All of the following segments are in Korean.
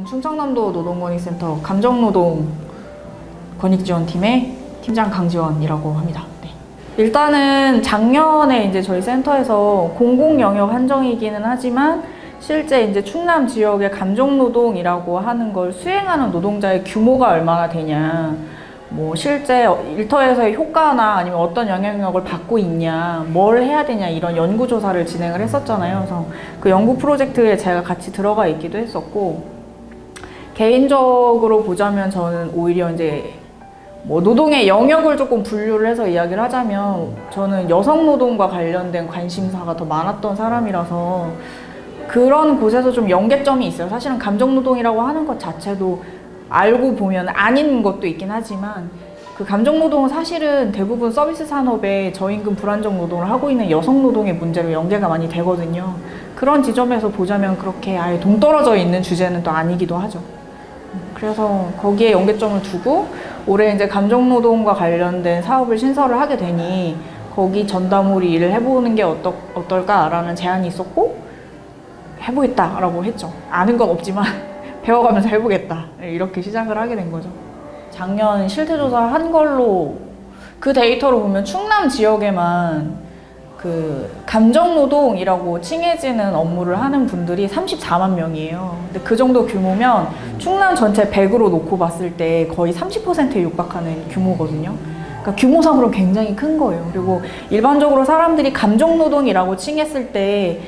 충청남도 노동권익센터 감정노동 권익지원팀의 팀장 강지원이라고 합니다. 네. 일단은 작년에 이제 저희 센터에서 공공영역 한정이기는 하지만 실제 이제 충남 지역의 감정노동이라고 하는 걸 수행하는 노동자의 규모가 얼마나 되냐, 뭐 실제 일터에서의 효과나 아니면 어떤 영향력을 받고 있냐, 뭘 해야 되냐, 이런 연구조사를 진행을 했었잖아요. 그래서 그 연구 프로젝트에 제가 같이 들어가 있기도 했었고, 개인적으로 보자면 저는 오히려 이제 뭐 노동의 영역을 조금 분류를 해서 이야기를 하자면 저는 여성 노동과 관련된 관심사가 더 많았던 사람이라서 그런 곳에서 좀 연계점이 있어요. 사실은 감정노동이라고 하는 것 자체도 알고 보면 아닌 것도 있긴 하지만 그 감정노동은 사실은 대부분 서비스 산업에 저임금 불안정 노동을 하고 있는 여성 노동의 문제로 연계가 많이 되거든요. 그런 지점에서 보자면 그렇게 아예 동떨어져 있는 주제는 또 아니기도 하죠. 그래서 거기에 연계점을 두고 올해 이제 감정노동과 관련된 사업을 신설을 하게 되니 거기 전담으로 일을 해보는 게 어떨까라는 제안이 있었고 해보겠다라고 했죠. 아는 건 없지만 배워가면서 해보겠다, 이렇게 시작을 하게 된 거죠. 작년 실태조사 한 걸로 그 데이터로 보면 충남 지역에만 그 감정노동이라고 칭해지는 업무를 하는 분들이 34만 명이에요. 근데 그 정도 규모면 충남 전체 100으로 놓고 봤을 때 거의 30%에 육박하는 규모거든요. 그러니까 규모상으로 굉장히 큰 거예요. 그리고 일반적으로 사람들이 감정노동이라고 칭했을 때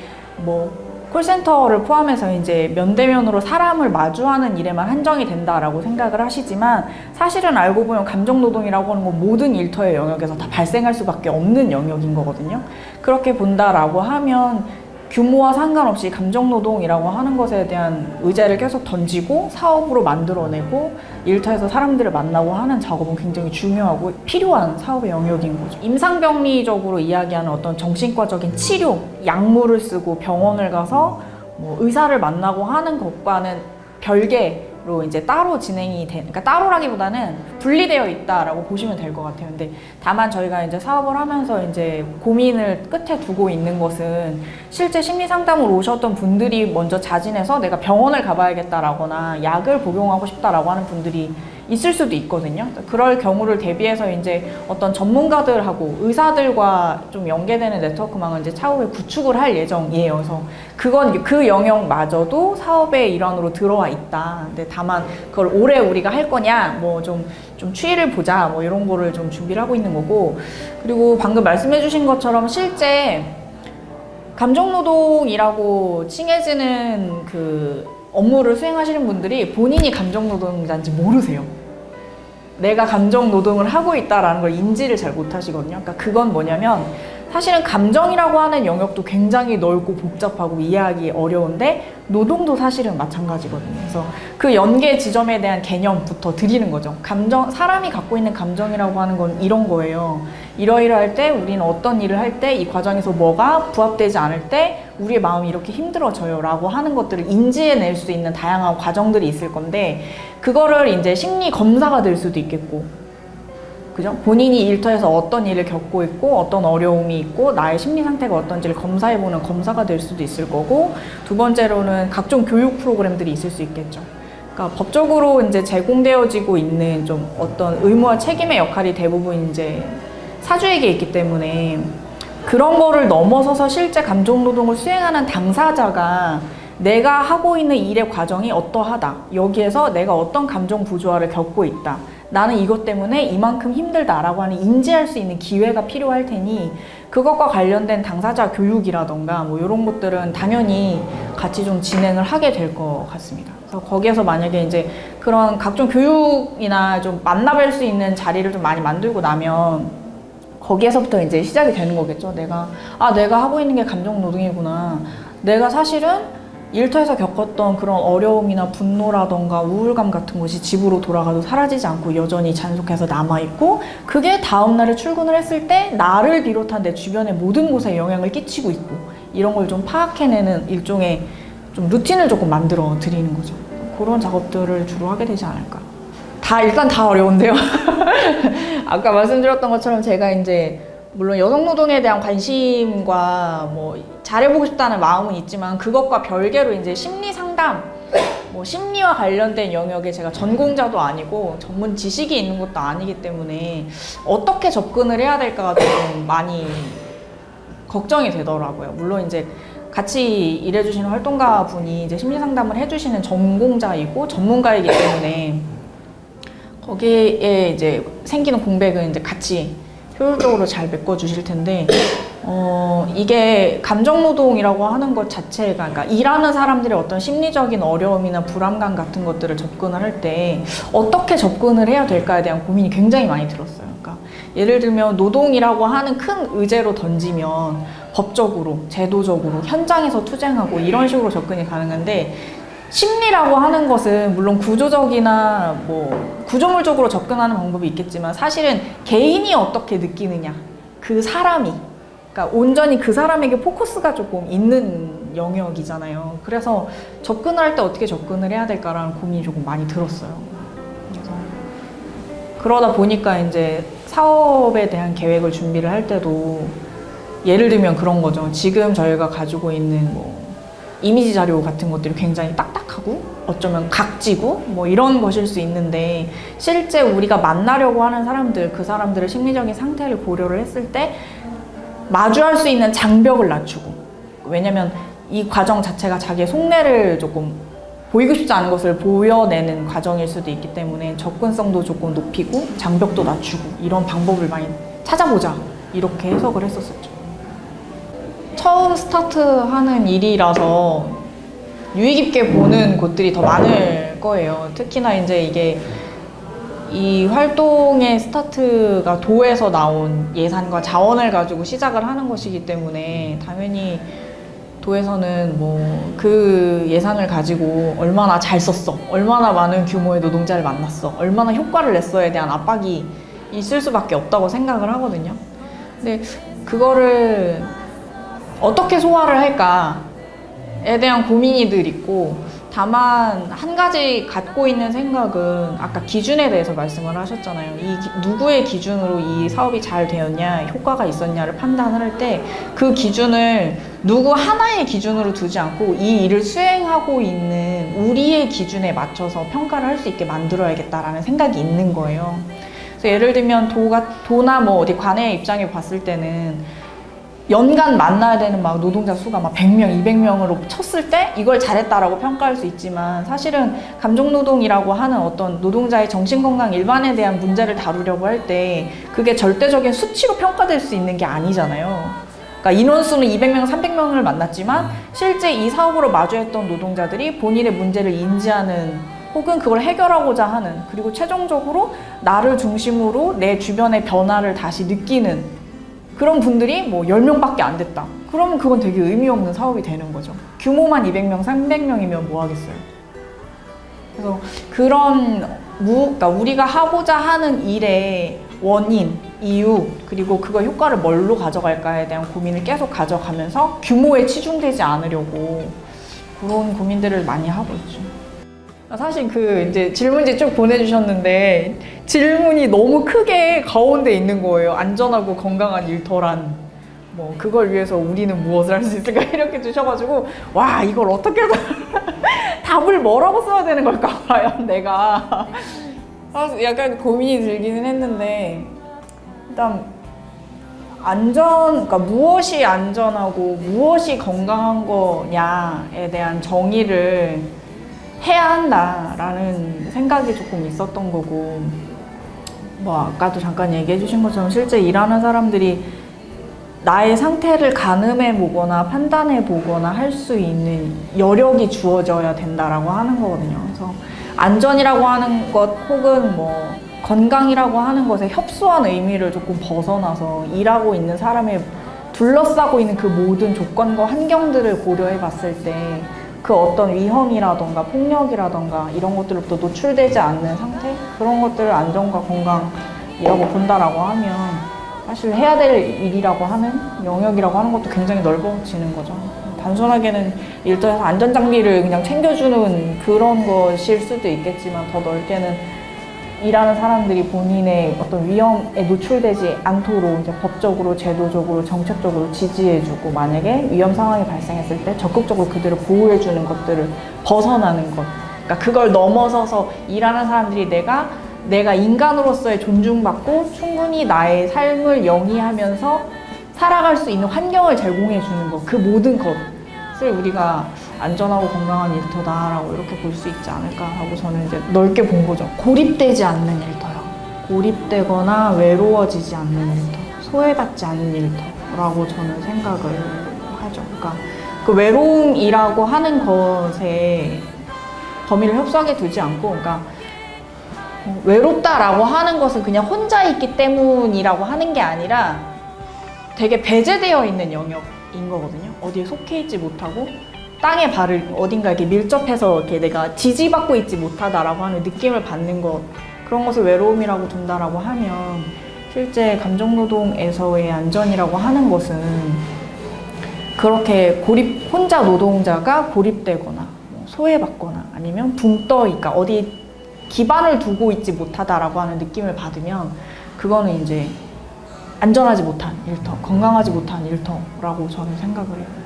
뭐 콜센터를 포함해서 이제 면대면으로 사람을 마주하는 일에만 한정이 된다라고 생각을 하시지만 사실은 알고 보면 감정노동이라고 하는 건 모든 일터의 영역에서 다 발생할 수밖에 없는 영역인 거거든요. 그렇게 본다라고 하면 규모와 상관없이 감정노동이라고 하는 것에 대한 의제를 계속 던지고 사업으로 만들어내고 일터에서 사람들을 만나고 하는 작업은 굉장히 중요하고 필요한 사업의 영역인 거죠. 임상병리적으로 이야기하는 어떤 정신과적인 치료, 약물을 쓰고 병원을 가서 뭐 의사를 만나고 하는 것과는 별개로 이제 따로 진행이 그러니까 따로라기보다는 분리되어 있다라고 보시면 될 것 같아요. 근데 다만 저희가 이제 사업을 하면서 이제 고민을 끝에 두고 있는 것은 실제 심리 상담으로 오셨던 분들이 먼저 자진해서 내가 병원을 가봐야겠다라거나 약을 복용하고 싶다라고 하는 분들이 있을 수도 있거든요. 그럴 경우를 대비해서 이제 어떤 전문가들하고 의사들과 좀 연계되는 네트워크망을 이제 차후에 구축을 할 예정이에요. 그래서 그건 그 영역마저도 사업의 일환으로 들어와 있다. 근데 다만 그걸 올해 우리가 할 거냐, 뭐 좀 추이를 보자, 뭐 이런 거를 좀 준비를 하고 있는 거고. 그리고 방금 말씀해주신 것처럼 실제 감정노동이라고 칭해지는 그 업무를 수행하시는 분들이 본인이 감정노동자인지 모르세요. 내가 감정노동을 하고 있다라는 걸 인지를 잘 못하시거든요. 그러니까 그건 뭐냐면 사실은 감정이라고 하는 영역도 굉장히 넓고 복잡하고 이해하기 어려운데 노동도 사실은 마찬가지거든요. 그래서 그 연계 지점에 대한 개념부터 드리는 거죠. 사람이 갖고 있는 감정이라고 하는 건 이런 거예요. 이러이러할 때 우리는 어떤 일을 할 때 이 과정에서 뭐가 부합되지 않을 때 우리의 마음이 이렇게 힘들어져요 라고 하는 것들을 인지해낼 수 있는 다양한 과정들이 있을 건데 그거를 이제 심리 검사가 될 수도 있겠고, 그죠? 본인이 일터에서 어떤 일을 겪고 있고 어떤 어려움이 있고 나의 심리 상태가 어떤지를 검사해보는 검사가 될 수도 있을 거고, 두 번째로는 각종 교육 프로그램들이 있을 수 있겠죠. 그러니까 법적으로 이제 제공되어지고 있는 좀 어떤 의무와 책임의 역할이 대부분 이제 사주에게 있기 때문에 그런 거를 넘어서서 실제 감정노동을 수행하는 당사자가 내가 하고 있는 일의 과정이 어떠하다, 여기에서 내가 어떤 감정 부조화를 겪고 있다, 나는 이것 때문에 이만큼 힘들다라고 하는 인지할 수 있는 기회가 필요할 테니 그것과 관련된 당사자 교육이라던가 뭐 이런 것들은 당연히 같이 좀 진행을 하게 될 것 같습니다. 그래서 거기에서 만약에 이제 그런 각종 교육이나 좀 만나뵐 수 있는 자리를 좀 많이 만들고 나면 거기에서부터 이제 시작이 되는 거겠죠. 내가 하고 있는 게 감정노동이구나. 내가 사실은 일터에서 겪었던 그런 어려움이나 분노라던가 우울감 같은 것이 집으로 돌아가도 사라지지 않고 여전히 잔속해서 남아있고 그게 다음날에 출근을 했을 때 나를 비롯한 내 주변의 모든 곳에 영향을 끼치고 있고 이런 걸 좀 파악해내는 일종의 좀 루틴을 조금 만들어 드리는 거죠. 그런 작업들을 주로 하게 되지 않을까. 일단 다 어려운데요. 아까 말씀드렸던 것처럼 제가 이제 물론 여성 노동에 대한 관심과 뭐 잘해보고 싶다는 마음은 있지만 그것과 별개로 이제 심리 상담 뭐 심리와 관련된 영역에 제가 전공자도 아니고 전문 지식이 있는 것도 아니기 때문에 어떻게 접근을 해야 될까가 좀 많이 걱정이 되더라고요. 물론 이제 같이 일해주시는 활동가 분이 이제 심리 상담을 해주시는 전공자이고 전문가이기 때문에 거기에 이제 생기는 공백은 이제 같이 효율적으로 잘 메꿔주실 텐데, 이게 감정노동이라고 하는 것 자체가, 그러니까 일하는 사람들의 어떤 심리적인 어려움이나 불안감 같은 것들을 접근을 할 때 어떻게 접근을 해야 될까에 대한 고민이 굉장히 많이 들었어요. 그러니까 예를 들면 노동이라고 하는 큰 의제로 던지면 법적으로, 제도적으로, 현장에서 투쟁하고 이런 식으로 접근이 가능한데, 심리라고 하는 것은 물론 구조적이나 뭐 구조물적으로 접근하는 방법이 있겠지만 사실은 개인이 어떻게 느끼느냐, 그 사람이, 그러니까 온전히 그 사람에게 포커스가 조금 있는 영역이잖아요. 그래서 접근을 할 때 어떻게 접근을 해야 될까라는 고민이 조금 많이 들었어요. 그래서 그러다 보니까 이제 사업에 대한 계획을 준비를 할 때도 예를 들면 그런 거죠. 지금 저희가 가지고 있는 뭐 이미지 자료 같은 것들이 굉장히 딱딱하고 어쩌면 각지고 뭐 이런 것일 수 있는데, 실제 우리가 만나려고 하는 사람들, 그 사람들의 심리적인 상태를 고려를 했을 때 마주할 수 있는 장벽을 낮추고, 왜냐면 이 과정 자체가 자기의 속내를 조금 보이고 싶지 않은 것을 보여내는 과정일 수도 있기 때문에 접근성도 조금 높이고 장벽도 낮추고 이런 방법을 많이 찾아보자, 이렇게 해석을 했었었죠. 처음 스타트하는 일이라서 유의 깊게 보는 곳들이 더 많을 거예요. 특히나 이제 이게 이 활동의 스타트가 도에서 나온 예산과 자원을 가지고 시작을 하는 것이기 때문에 당연히 도에서는 뭐 그 예산을 가지고 얼마나 잘 썼어, 얼마나 많은 규모의 노동자를 만났어, 얼마나 효과를 냈어에 대한 압박이 있을 수밖에 없다고 생각을 하거든요. 근데 그거를 어떻게 소화를 할까에 대한 고민이 늘 있고, 다만 한 가지 갖고 있는 생각은 아까 기준에 대해서 말씀을 하셨잖아요. 누구의 기준으로 이 사업이 잘 되었냐, 효과가 있었냐를 판단을 할 때 그 기준을 누구 하나의 기준으로 두지 않고 이 일을 수행하고 있는 우리의 기준에 맞춰서 평가를 할 수 있게 만들어야겠다라는 생각이 있는 거예요. 그래서 예를 들면 도나 뭐 어디 관의 입장에 봤을 때는 연간 만나야 되는 막 노동자 수가 막 100명, 200명으로 쳤을 때 이걸 잘했다라고 평가할 수 있지만, 사실은 감정노동이라고 하는 어떤 노동자의 정신건강 일반에 대한 문제를 다루려고 할 때 그게 절대적인 수치로 평가될 수 있는 게 아니잖아요. 그러니까 인원수는 200명, 300명을 만났지만 실제 이 사업으로 마주했던 노동자들이 본인의 문제를 인지하는, 혹은 그걸 해결하고자 하는, 그리고 최종적으로 나를 중심으로 내 주변의 변화를 다시 느끼는 그런 분들이 뭐 10명밖에 안 됐다. 그러면 그건 되게 의미 없는 사업이 되는 거죠. 규모만 200명, 300명이면 뭐 하겠어요. 그래서 그런 그러니까 우리가 하고자 하는 일의 원인, 이유, 그리고 그거 효과를 뭘로 가져갈까에 대한 고민을 계속 가져가면서 규모에 치중되지 않으려고 그런 고민들을 많이 하고 있죠. 사실 그 이제 질문지 쭉 보내주셨는데 질문이 너무 크게 가운데 있는 거예요. 안전하고 건강한 일터란, 뭐 그걸 위해서 우리는 무엇을 할 수 있을까, 이렇게 주셔가지고 와, 이걸 어떻게 답을 뭐라고 써야 되는 걸까 과연 내가 약간 고민이 들기는 했는데, 일단 그러니까 무엇이 안전하고 무엇이 건강한 거냐에 대한 정의를 해야 한다라는 생각이 조금 있었던 거고, 뭐 아까도 잠깐 얘기해 주신 것처럼 실제 일하는 사람들이 나의 상태를 가늠해 보거나 판단해 보거나 할 수 있는 여력이 주어져야 된다라고 하는 거거든요. 그래서 안전이라고 하는 것 혹은 뭐 건강이라고 하는 것에 협소한 의미를 조금 벗어나서 일하고 있는 사람의 둘러싸고 있는 그 모든 조건과 환경들을 고려해 봤을 때 그 어떤 위험이라던가 폭력이라던가 이런 것들로부터 노출되지 않는 상태? 그런 것들을 안전과 건강이라고 본다라고 하면 사실 해야 될 일이라고 하는 영역이라고 하는 것도 굉장히 넓어지는 거죠. 단순하게는 일터에서 안전장비를 그냥 챙겨주는 그런 것일 수도 있겠지만, 더 넓게는 일하는 사람들이 본인의 어떤 위험에 노출되지 않도록 이제 법적으로, 제도적으로, 정책적으로 지지해주고, 만약에 위험 상황이 발생했을 때 적극적으로 그들을 보호해주는 것들을 벗어나는 것, 그러니까 그걸 넘어서서 일하는 사람들이 내가 인간으로서의 존중받고 충분히 나의 삶을 영위하면서 살아갈 수 있는 환경을 제공해 주는 것, 그 모든 것을 우리가 안전하고 건강한 일터다라고 이렇게 볼 수 있지 않을까라고 저는 이제 넓게 본 거죠. 고립되지 않는 일터요. 고립되거나 외로워지지 않는 일터, 소외받지 않는 일터라고 저는 생각을 하죠. 그러니까 그 외로움이라고 하는 것에 범위를 협소하게 두지 않고, 그러니까 외롭다라고 하는 것은 그냥 혼자 있기 때문이라고 하는 게 아니라 되게 배제되어 있는 영역인 거거든요. 어디에 속해 있지 못하고 땅에 발을 어딘가 이렇게 밀접해서 이렇게 내가 지지받고 있지 못하다라고 하는 느낌을 받는 것, 그런 것을 외로움이라고 둔다라고 하면 실제 감정노동에서의 안전이라고 하는 것은 그렇게 혼자 노동자가 고립되거나 소외받거나 아니면 붕 떠 있까 어디 기반을 두고 있지 못하다라고 하는 느낌을 받으면 그거는 이제 안전하지 못한 일터, 건강하지 못한 일터라고 저는 생각을 해요.